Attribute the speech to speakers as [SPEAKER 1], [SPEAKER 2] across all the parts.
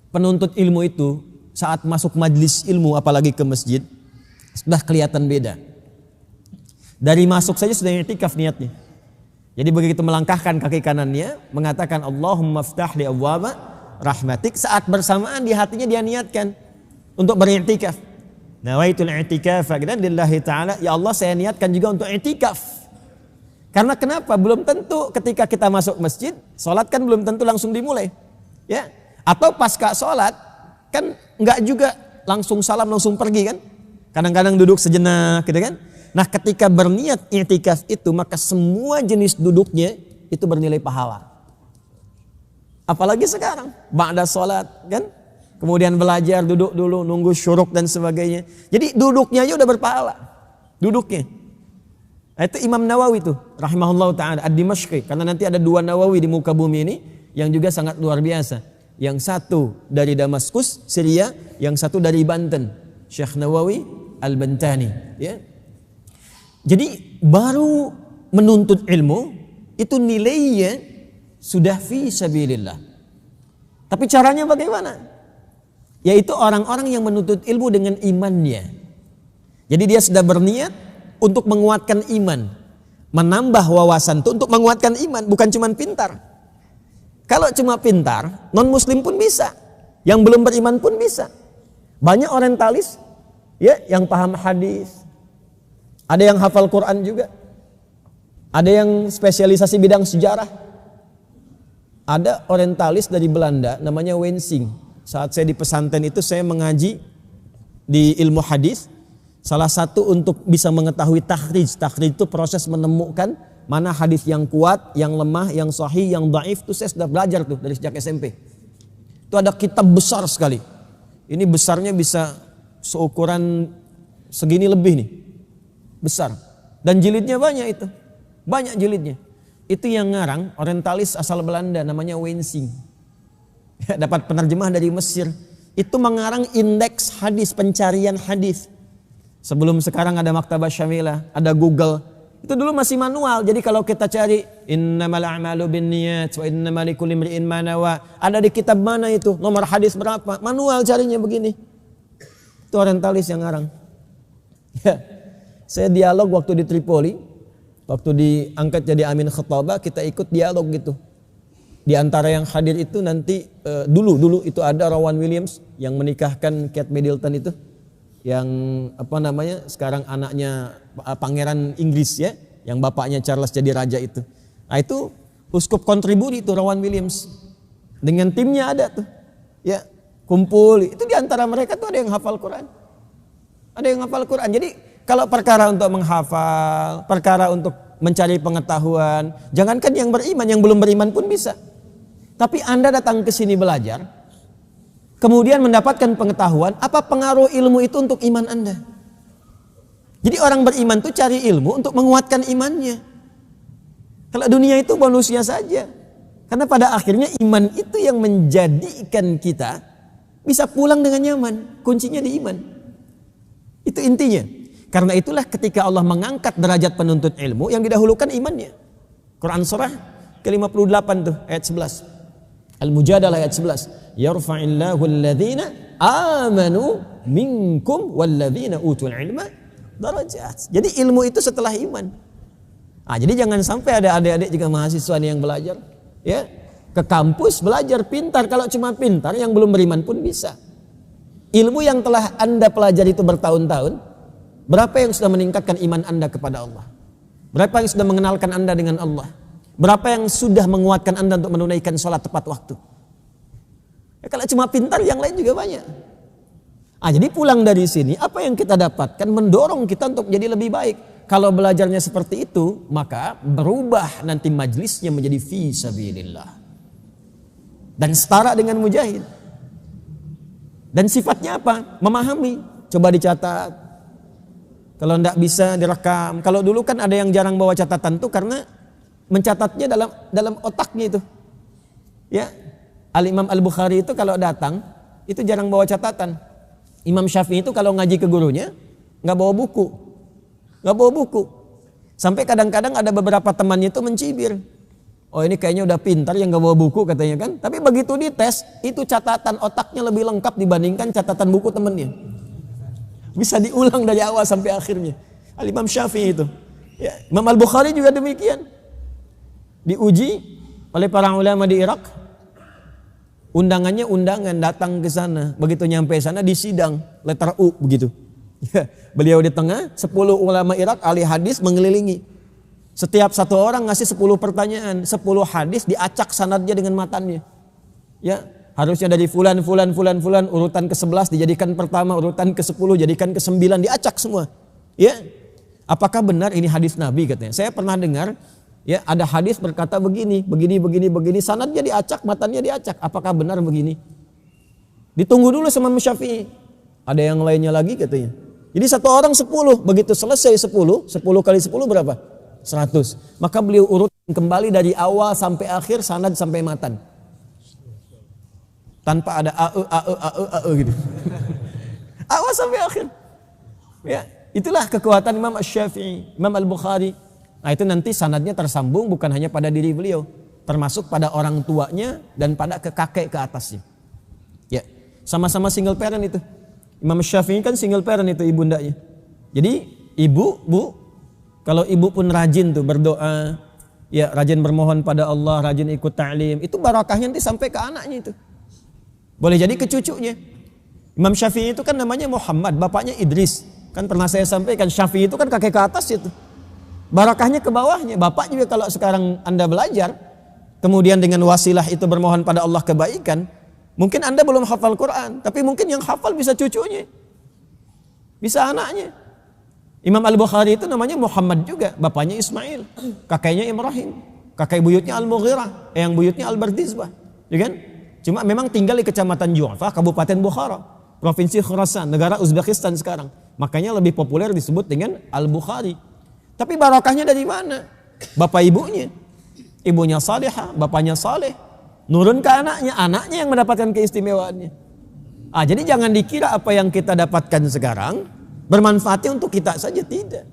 [SPEAKER 1] penuntut ilmu itu saat masuk majlis ilmu apalagi ke masjid sudah kelihatan beda. Dari masuk saja sudah i'tikaf niatnya. Jadi begitu melangkahkan kaki kanannya mengatakan Allahumma ftah li abwaba rahmatik, saat bersamaan di hatinya dia niatkan untuk beriktikaf. Nawaitul i'tikaf lillahi ta'ala, ya Allah saya niatkan juga untuk i'tikaf. Karena kenapa? Belum tentu ketika kita masuk masjid, sholat kan belum tentu langsung dimulai. Ya. Atau pasca sholat, kan enggak juga langsung salam langsung pergi kan. Kadang-kadang duduk sejenak gitu kan. Nah ketika berniat i'tikaf itu, maka semua jenis duduknya itu bernilai pahala. Apalagi sekarang, ba'da sholat kan. Kemudian belajar, duduk dulu, nunggu syuruk dan sebagainya. Jadi duduknya aja udah berpahala. Duduknya. Nah, itu Imam Nawawi tuh, rahimahullah ta'ala, ad-Dimashqi. Karena nanti ada 2 Nawawi di muka bumi ini, yang juga sangat luar biasa. Yang satu dari Damaskus, Syria, yang satu dari Banten. Syekh Nawawi Al-Bantani. Ya. Jadi baru menuntut ilmu, itu nilainya sudah fi sabilillah. Tapi caranya bagaimana? Yaitu orang-orang yang menuntut ilmu dengan imannya. Jadi dia sudah berniat untuk menguatkan iman, menambah wawasan itu untuk menguatkan iman, bukan cuma pintar. Kalau cuma pintar, non muslim pun bisa, yang belum beriman pun bisa. Banyak orientalis ya yang paham hadis, ada yang hafal Quran juga, ada yang spesialisasi bidang sejarah. Ada orientalis dari Belanda namanya Wensing. Saat saya di pesantren itu saya mengaji di ilmu hadis. Salah satu untuk bisa mengetahui takhrij. Takhrij itu proses menemukan mana hadis yang kuat, yang lemah, yang sahih, yang dhaif. Itu saya sudah belajar tuh dari sejak SMP. Itu ada kitab besar sekali. Ini besarnya bisa seukuran segini lebih nih. Besar. Dan jilidnya banyak itu. Banyak jilidnya. Itu yang ngarang orientalis asal Belanda namanya Wensing. Dapat penerjemah dari Mesir. Itu mengarang indeks hadis, pencarian hadis. Sebelum sekarang ada Maktabah Syamilah, ada Google. Itu dulu masih manual. Jadi kalau kita cari innamal a'malu binniyat wa innamal likulli imri'in ma nawa, ada di kitab mana itu? Nomor hadis berapa? Manual carinya begini. Itu orientalis yang ngarang. Ya. Saya dialog waktu di Tripoli. Waktu diangkat jadi Amin Khattabah, kita ikut dialog gitu. Di antara yang hadir itu nanti dulu itu ada Rowan Williams yang menikahkan Kate Middleton itu, yang apa namanya sekarang anaknya pangeran Inggris ya, yang bapaknya Charles jadi raja itu. Nah itu uskup kontribusi itu Rowan Williams dengan timnya ada tuh, ya kumpul. Itu di antara mereka tuh ada yang hafal Quran, ada yang hafal Quran. Jadi kalau perkara untuk menghafal, perkara untuk mencari pengetahuan, jangankan yang beriman, yang belum beriman pun bisa. Tapi Anda datang ke sini belajar, kemudian mendapatkan pengetahuan, apa pengaruh ilmu itu untuk iman Anda? Jadi orang beriman itu cari ilmu untuk menguatkan imannya. Kalau dunia itu bonusnya saja. Karena pada akhirnya iman itu yang menjadikan kita bisa pulang dengan nyaman. Kuncinya di iman. Itu intinya. Karena itulah ketika Allah mengangkat derajat penuntut ilmu, yang didahulukan imannya. Quran surah ke-58 tuh ayat 11. Al-Mujadalah ayat 11. Yarfa'illahu alladhina amanu minkum walladhina utul ilma darajat. Jadi ilmu itu setelah iman. Jadi jangan sampai ada adik-adik juga mahasiswa nih yang belajar, ya, ke kampus belajar pintar. Kalau cuma pintar, yang belum beriman pun bisa. Ilmu yang telah Anda pelajari itu bertahun-tahun, berapa yang sudah meningkatkan iman Anda kepada Allah? Berapa yang sudah mengenalkan Anda dengan Allah? Berapa yang sudah menguatkan Anda untuk menunaikan sholat tepat waktu? Ya, kalau cuma pintar, yang lain juga banyak. Jadi pulang dari sini, apa yang kita dapatkan mendorong kita untuk jadi lebih baik. Kalau belajarnya seperti itu, maka berubah nanti majlisnya menjadi fi sabilillah. Dan setara dengan mujahid. Dan sifatnya apa? Memahami. Coba dicatat. Kalau tidak bisa direkam. Kalau dulu kan ada yang jarang bawa catatan tuh karena mencatatnya dalam otaknya itu. Ya, Al-Imam Al-Bukhari itu kalau datang itu jarang bawa catatan. Imam Syafi'i itu kalau ngaji ke gurunya nggak bawa buku. Sampai kadang-kadang ada beberapa temannya itu mencibir. Oh ini kayaknya udah pintar yang gak bawa buku katanya kan. Tapi begitu dites, itu catatan otaknya lebih lengkap dibandingkan catatan buku temennya. Bisa diulang dari awal sampai akhirnya. Al-Imam Syafi'i itu. Ya, Imam Al-Bukhari juga demikian. Diuji oleh para ulama di Irak. Undangannya undangan datang ke sana. Begitu nyampe sana disidang. Letter U begitu. Ya, beliau di tengah, 10 ulama Irak ahli hadis mengelilingi. Setiap satu orang ngasih 10 pertanyaan, 10 hadis diacak sanadnya dengan matannya. Ya, harusnya dari fulan urutan ke-11 dijadikan pertama, urutan ke-10 jadikan ke-9, diacak semua. Ya. Apakah benar ini hadis Nabi katanya? Saya pernah dengar ya ada hadis berkata begini, sanadnya diacak, matannya diacak. Apakah benar begini? Ditunggu dulu sama Syafi'i. Ada yang lainnya lagi katanya. Jadi satu orang 10, begitu selesai 10 kali 10 berapa? 100. Maka beliau urut kembali dari awal sampai akhir, sanad sampai matan. Tanpa ada a gitu. Awal sampai akhir. Ya, itulah kekuatan Imam Asy-Syafi'i, Imam Al-Bukhari. Nah, itu nanti sanadnya tersambung bukan hanya pada diri beliau, termasuk pada orang tuanya dan pada ke kakek ke atasnya. Ya, sama-sama single parent itu. Imam Asy-Syafi'i kan single parent itu ibundanya. Jadi, ibu, Bu, kalau ibu pun rajin tuh berdoa, ya rajin bermohon pada Allah, rajin ikut ta'lim, itu barakahnya nanti sampai ke anaknya itu. Boleh jadi ke cucunya. Imam Syafi'i itu kan namanya Muhammad, bapaknya Idris. Kan pernah saya sampaikan, Syafi'i itu kan kakek ke atas itu. Barakahnya ke bawahnya. Bapak juga kalau sekarang Anda belajar, kemudian dengan wasilah itu bermohon pada Allah kebaikan, mungkin Anda belum hafal Quran, tapi mungkin yang hafal bisa cucunya. Bisa anaknya. Imam Al-Bukhari itu namanya Muhammad juga, bapaknya Ismail, kakeknya Ibrahim, kakek buyutnya Al-Mughirah, yang buyutnya Al-Bardizbah, ya kan? Cuma memang tinggal di kecamatan Ju'fa, Kabupaten Bukhara, Provinsi Khurasan, negara Uzbekistan sekarang. Makanya lebih populer disebut dengan Al-Bukhari. Tapi barakahnya dari mana? Bapak ibunya, ibunya salihah, bapaknya saleh, nurun ke anaknya, anaknya yang mendapatkan keistimewaannya. Jadi jangan dikira apa yang kita dapatkan sekarang bermanfaatnya untuk kita saja, tidak.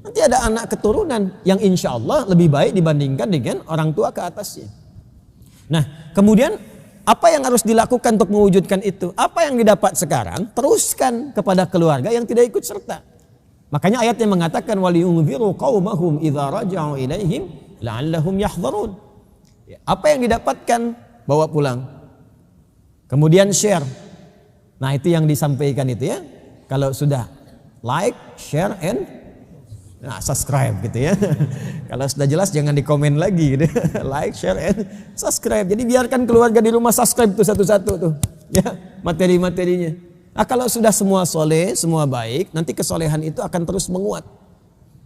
[SPEAKER 1] Nanti ada anak keturunan yang insya Allah lebih baik dibandingkan dengan orang tua ke atasnya. Nah, kemudian apa yang harus dilakukan untuk mewujudkan itu? Apa yang didapat sekarang, teruskan kepada keluarga yang tidak ikut serta. Makanya ayat yang mengatakan waliyunziru qaumahum idza raja'u ilaihim la'allahum yahdharun. Apa yang didapatkan, bawa pulang. Kemudian share. Nah, itu yang disampaikan itu ya. Kalau sudah like, share, and subscribe gitu ya. Kalau sudah jelas jangan dikomen lagi gitu. Like, share, and subscribe. Jadi biarkan keluarga di rumah subscribe tuh satu-satu tuh. Ya, materi-materinya. Nah, kalau sudah semua soleh, semua baik, nanti kesolehan itu akan terus menguat.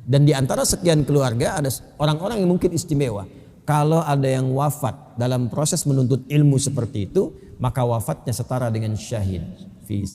[SPEAKER 1] Dan di antara sekian keluarga ada orang-orang yang mungkin istimewa. Kalau ada yang wafat dalam proses menuntut ilmu seperti itu, maka wafatnya setara dengan syahid.